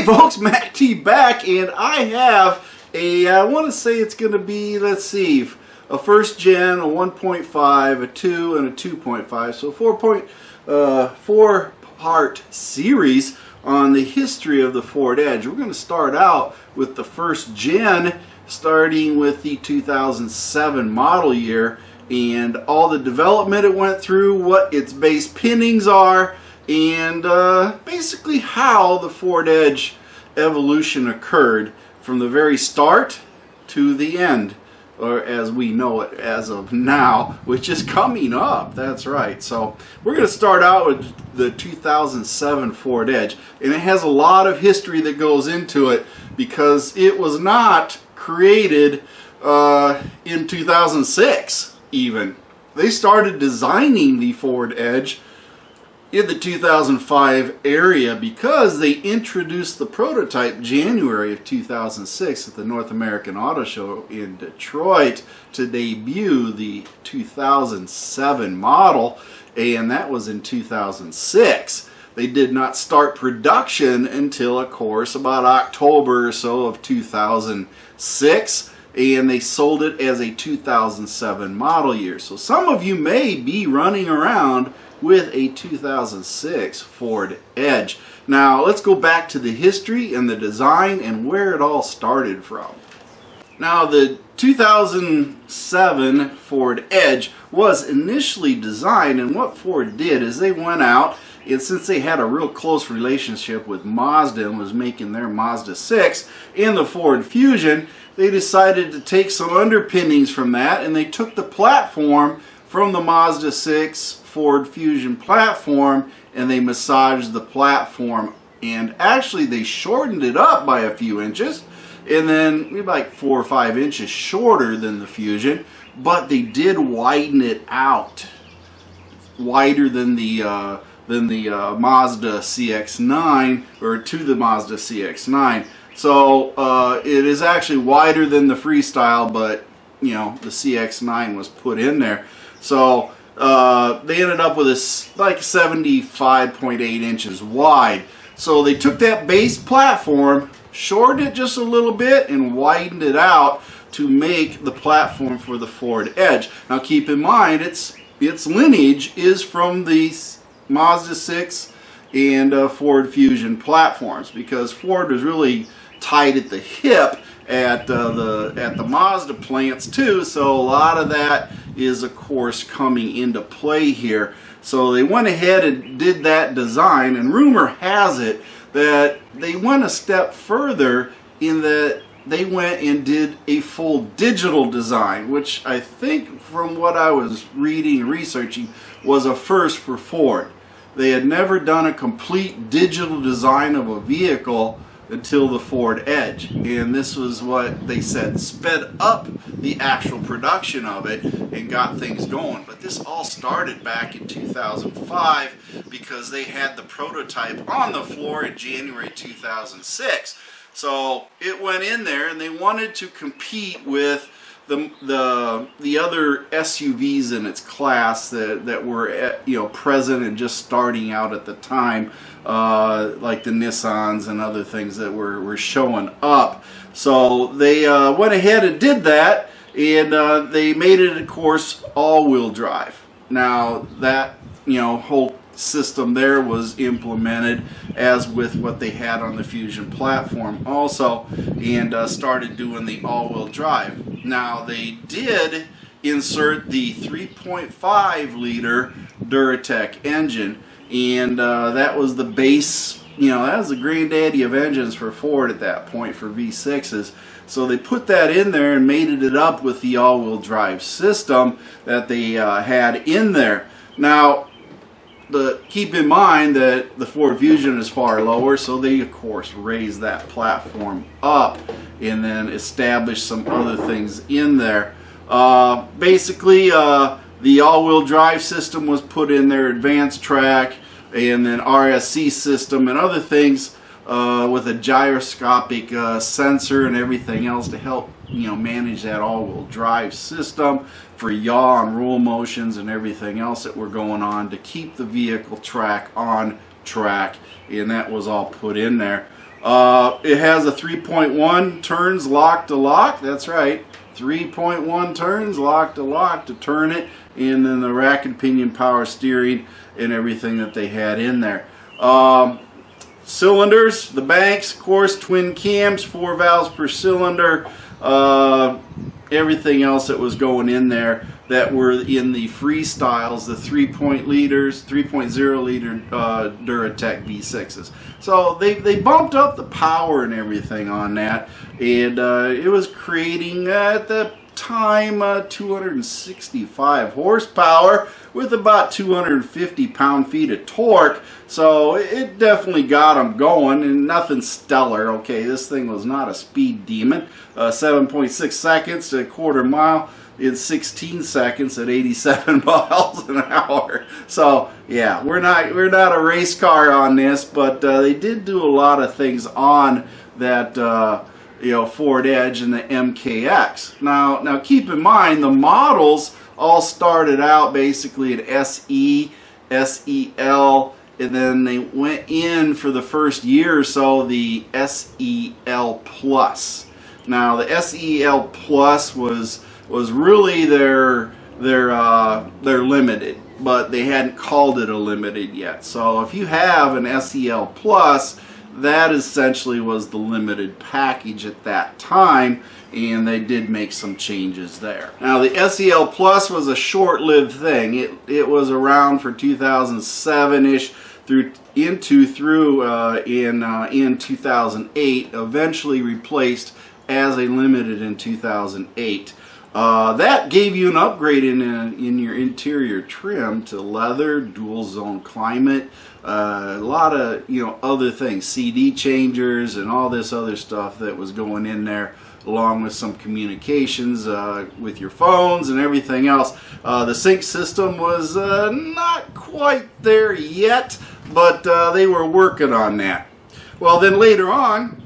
folks, MACT back, and I have I want to say it's going to be, let's see, a first gen, a 1.5, a 2, and a 2.5. So 4-part series on the history of the Ford Edge. We're going to start out with the first gen, starting with the 2007 model year, and all the development it went through, what its base pinnings are, and basically how the Ford Edge evolution occurred from the very start to the end, or as we know it as of now, which is coming up. That's right. So we're going to start out with the 2007 Ford Edge, and it has a lot of history that goes into it because it was not created in 2006 even. They started designing the Ford Edge in the 2005 area because they introduced the prototype January of 2006 at the North American Auto Show in Detroit to debut the 2007 model, and that was in 2006. They did not start production until, of course, about October or so of 2006, and they sold it as a 2007 model year. So some of you may be running around with a 2006 Ford Edge. Now let's go back to the history and the design and where it all started from. Now the 2007 Ford Edge was initially designed, and what Ford did is they went out, and since they had a real close relationship with Mazda and was making their Mazda 6 and the Ford Fusion, they decided to take some underpinnings from that, and they took the platform from the Mazda 6 Ford Fusion platform and they massaged the platform, and actually they shortened it up by a few inches, and then maybe like 4 or 5 inches shorter than the Fusion, but they did widen it out wider than the Mazda CX-9, or to the Mazda CX-9. So it is actually wider than the Freestyle, but you know, the CX-9 was put in there. So they ended up with like 75.8 inches wide. So they took that base platform, shortened it just a little bit, and widened it out to make the platform for the Ford Edge. Now keep in mind, its lineage is from the Mazda 6 and Ford Fusion platforms, because Ford was really tight at the hip at the Mazda plants too, so a lot of that is of course coming into play here. So they went ahead and did that design, and rumor has it that they went a step further in that they went and did a full digital design, which I think from what I was reading and researching was a first for Ford. They had never done a complete digital design of a vehicle until the Ford Edge, and this was what they said sped up the actual production of it and got things going. But this all started back in 2005 because they had the prototype on the floor in January 2006. So it went in there, and they wanted to compete with the other SUVs in its class that were present and just starting out at the time, like the Nissans and other things that were showing up. So they went ahead and did that, and they made it, of course, all-wheel drive. Now that whole system there was implemented as with what they had on the Fusion platform also, and started doing the all-wheel drive. Now they did insert the 3.5 liter Duratec engine, and that was the base, that was the granddaddy of engines for Ford at that point for V6s. So they put that in there and mated it up with the all-wheel drive system that they had in there. Now keep in mind that the Ford Fusion is far lower, so they of course raised that platform up and then established some other things in there. Basically the all-wheel drive system was put in there, advanced track, and then RSC system and other things with a gyroscopic sensor and everything else to help manage that all-wheel drive system for yaw and roll motions and everything else that were going on to keep the vehicle on track, and that was all put in there. It has a 3.1 turns lock to lock. That's right, 3.1 turns lock to turn it, and then the rack and pinion power steering and everything that they had in there. Cylinders, the banks, of course, twin cams, 4 valves per cylinder. Everything else that was going in there that were in the freestyles, the 3.0 liter Duratec V6s. So they bumped up the power and everything on that, and it was creating at the time 265 horsepower with about 250 pound-feet of torque. So it definitely got them going, and nothing stellar. Okay, this thing was not a speed demon. 7.6 seconds to a quarter mile in 16 seconds at 87 miles an hour. So yeah, we're not a race car on this, but they did do a lot of things on that Ford Edge and the MKX. Now keep in mind, the models all started out basically at SE, SEL, and then they went in for the first year or so the SEL Plus. Now the SEL Plus was really their limited, but they hadn't called it a limited yet. So if you have an SEL Plus, that essentially was the limited package at that time, and they did make some changes there. Now the SEL Plus was a short-lived thing. It was around for 2007-ish through in 2008, eventually replaced as a limited in 2008. That gave you an upgrade in your interior trim to leather, dual zone climate, a lot of other things, CD changers and all this other stuff that was going in there, along with some communications with your phones and everything else. The sync system was not quite there yet, but they were working on that. Well, then later on,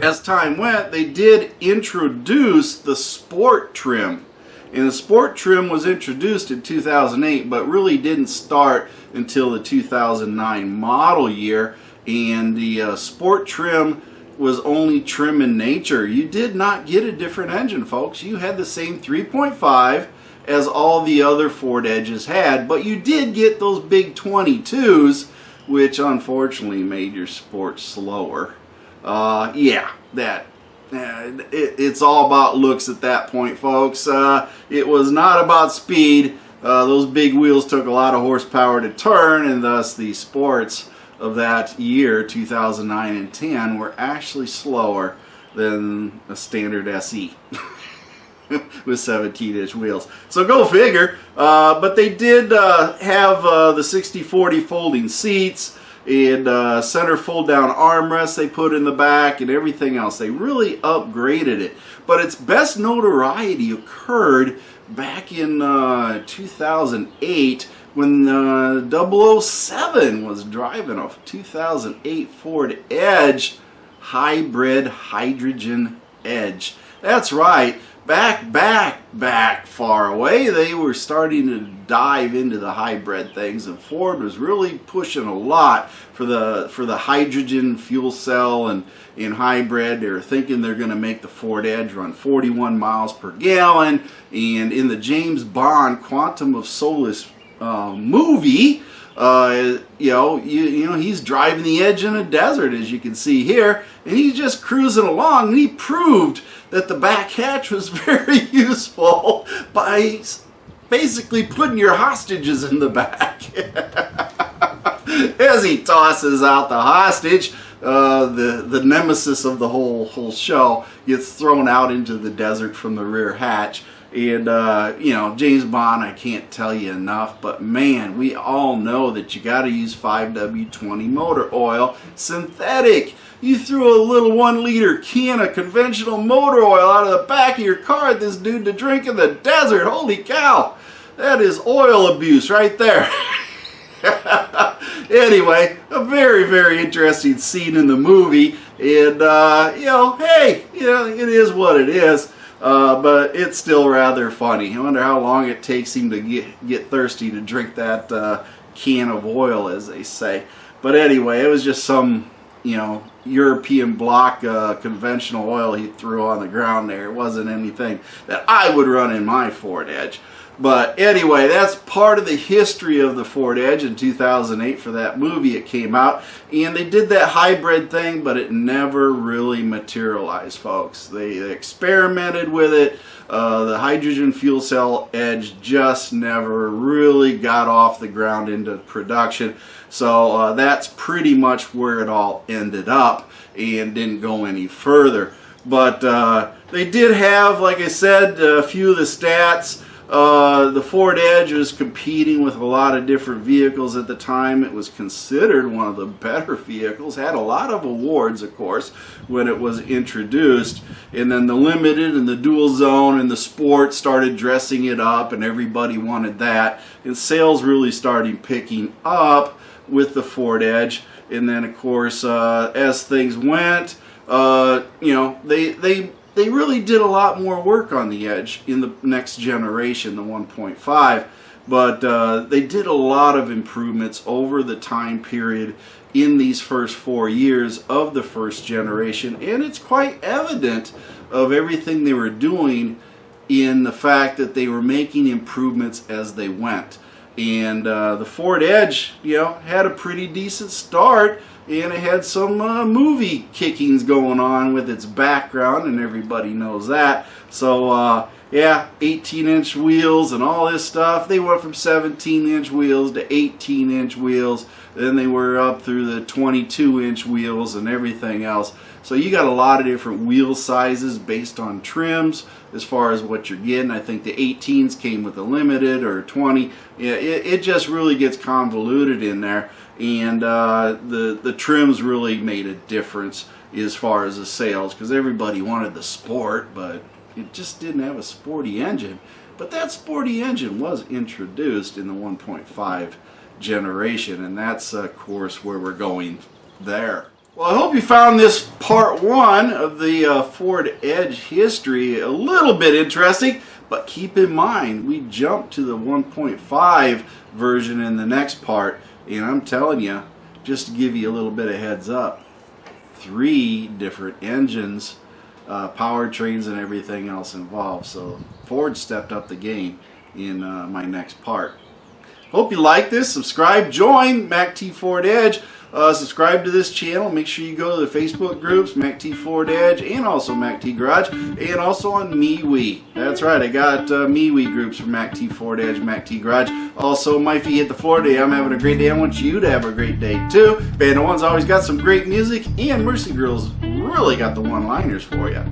as time went, they did introduce the sport trim. And the sport trim was introduced in 2008, but really didn't start until the 2009 model year. And the sport trim was only trim in nature. You did not get a different engine, folks. You had the same 3.5 as all the other Ford Edges had, but you did get those big 22s, which unfortunately made your sport slower. It's all about looks at that point, folks. It was not about speed. Those big wheels took a lot of horsepower to turn, and thus the sports of that year, 2009 and 10, were actually slower than a standard SE with 17-inch wheels. So go figure. But they did have the 60/40 folding seats, and center fold-down armrests they put in the back, and everything else. They really upgraded it. But its best notoriety occurred back in 2008 when 007 was driving a 2008 Ford Edge hybrid hydrogen Edge. That's right. Back far away, they were starting to dive into the hybrid things, and Ford was really pushing a lot for the hydrogen fuel cell and hybrid. They were thinking they're going to make the Ford Edge run 41 miles per gallon, and in the James Bond Quantum of Solace movie, he's driving the Edge in a desert, as you can see here, and he's just cruising along, and he proved that the back hatch was very useful by basically putting your hostages in the back. As he tosses out the hostage, the nemesis of the whole show gets thrown out into the desert from the rear hatch. And, James Bond, I can't tell you enough, but man, we all know that you got to use 5W20 motor oil, synthetic. You threw a little 1-liter can of conventional motor oil out of the back of your car at this dude to drink in the desert. Holy cow, that is oil abuse right there. Anyway, a very, very interesting scene in the movie, and, hey, it is what it is. But it's still rather funny. I wonder how long it takes him to get thirsty to drink that can of oil, as they say. But anyway, it was just some European block conventional oil he threw on the ground there. It wasn't anything that I would run in my Ford Edge. But anyway, that's part of the history of the Ford Edge in 2008 for that movie. It came out, and they did that hybrid thing, but it never really materialized, folks. They experimented with it. The hydrogen fuel cell Edge just never really got off the ground into production. So that's pretty much where it all ended up and didn't go any further. But they did have, like I said, a few of the stats. The Ford Edge was competing with a lot of different vehicles at the time. It was considered one of the better vehicles, had a lot of awards, of course, when it was introduced. And then the Limited and the Dual Zone and the Sport started dressing it up, and everybody wanted that. And sales really started picking up with the Ford Edge. And then, of course, as things went, they really did a lot more work on the Edge in the next generation, the 1.5, but they did a lot of improvements over the time period in these first 4 years of the first generation, and it's quite evident of everything they were doing in the fact that they were making improvements as they went. And the Ford Edge, had a pretty decent start, and it had some movie kickings going on with its background, and everybody knows that. So yeah, 18-inch wheels and all this stuff. They went from 17-inch wheels to 18-inch wheels. Then they were up through the 22-inch wheels and everything else. So you got a lot of different wheel sizes based on trims as far as what you're getting. I think the 18s came with a Limited or 20. Yeah, it just really gets convoluted in there. And the trims really made a difference as far as the sales, because everybody wanted the Sport, but it just didn't have a sporty engine. But that sporty engine was introduced in the 1.5 generation, and that's of course where we're going there. Well, I hope you found this part one of the Ford Edge history a little bit interesting, but keep in mind we jump to the 1.5 version in the next part. And I'm telling you, just to give you a little bit of heads up, 3 different engines, powertrains, and everything else involved. So Ford stepped up the game in my next part. Hope you like this. Subscribe, join MACTFORDEDGE. Subscribe to this channel. Make sure you go to the Facebook groups, MACTFORDEDGE, and also MACTGarage, and also on MeWe. That's right, I got MeWe groups for MACTFORDEDGE, MACTGarage. Also, Mifey hit the floor today. I'm having a great day. I want you to have a great day too. Band of One's always got some great music, and Mercy Girls really got the one-liners for you.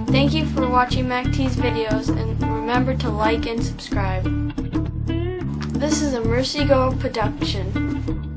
Thank you for watching MacT's videos, and remember to like and subscribe. This is a Mercy Girl production.